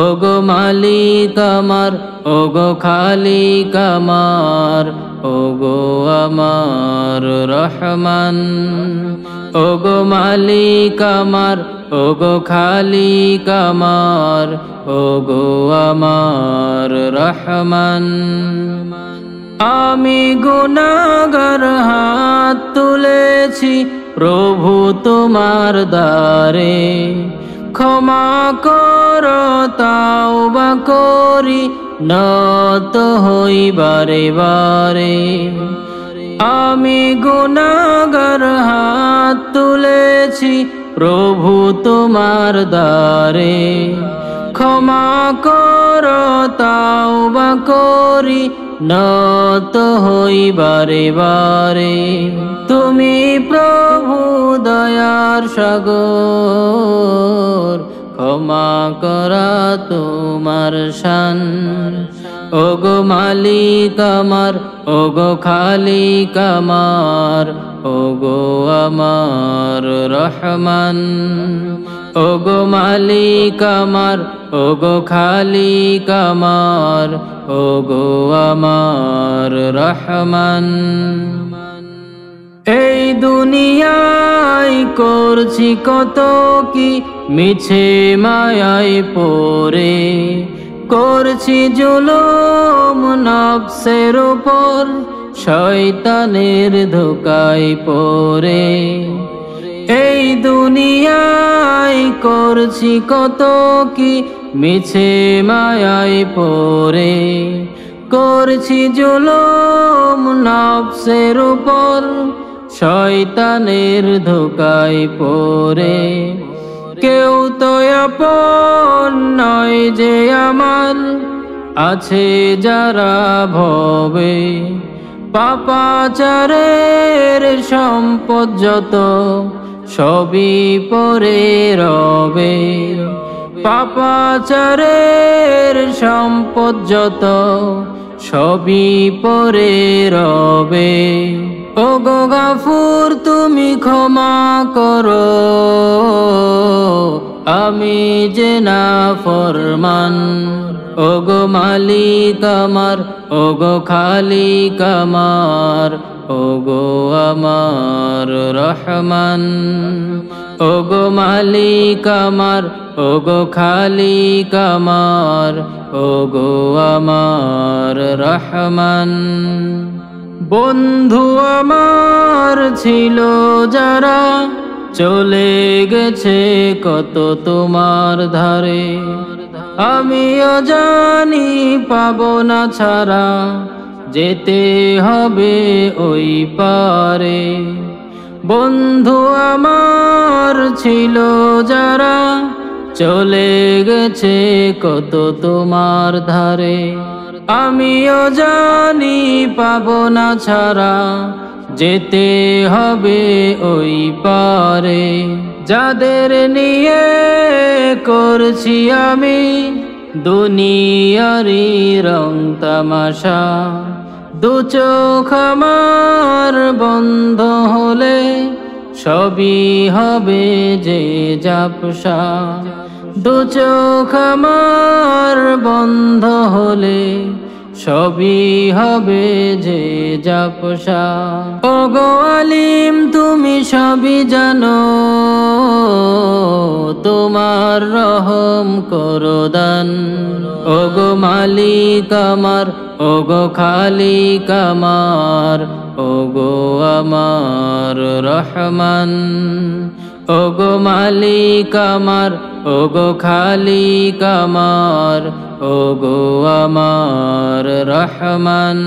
ওগো মালিক আমার, ওগো খালিক আমার, ওগো আমার রহমান। ওগো মালিক আমার, ওগো খালিক আমার, ওগো আমার রহমান। আমি গুনাহগার হাত তুলেছি প্রভু তোমার দ্বারে, ক্ষমা করো তাওবা করি নত হই বারে বারে। আমি গুনাহগার হাত তুলেছি প্রভু তোমার দ্বারে, ক্ষমা করো তাওবা করি নত হই বারে বারে। তুমি প্রভু দয়ার সাগর, ক্ষমা করা তোমার শান। ওগো মালিক আমার, ওগো খালিক আমার, ওগো আমার রহমান। ওগো মালিক আমার, ওগো খালিক আমার, ওগো আমার রহমান। এই দুনিয়ায় করছি কত কি মিছে মায়ায় পড়ে, করছি জুলুম নফসের উপর শয়তানের ধোঁকায় পড়ে। এই দুনিয়ায় করছি কত কি মিছে মায়ায় পড়ে, করছি জুলুম নফসের উপর শয়তানের ধোঁকায় পড়ে। কেউ তো আপন নয় যে আমার, আছে যারা ভবে পাপাচারের সম্পদ যত সবই পরে রবে। পাপাচারের সম্পদ যত সবই পরে রবে। ওগো গাফুর তুমি ক্ষমা করো, আমি যে নাফরমান। ওগো মালিক আমার, ওগো খালিক আমার, ওগো আমার রহমান। ওগো মালিক আমার, ওগো খালিক আমার, ওগো আমার রহমান। বন্ধু আমার ছিল যারা চলে গেছে কত তোমার ধারে, আমিও জানি পাবো না ছাড়া যেতে হবে ওই পারে। বন্ধু আমার ছিল যারা চলে গেছে কত তোমার ধারে, আমিও জানি পাবো না ছাড়া যেতে হবে ওই পারে। যাদের নিয়ে করছি আমি দুনিয়ারি রং তামাশা, দু চোখ আমার বন্ধ হলে সবই হবে যে জাপসা। দু চোখ আমার বন্ধ হলে সবই হবে যে জাপসা। ওগো আলিম তুমি সবই জানো, তোমার রহম করো দান। ওগো মালিক আমার, ওগো খালিক আমার, ওগো আমার রহমান। ওগো মালিক আমার, ওগো খালিক আমার, ওগো আমার রহমান।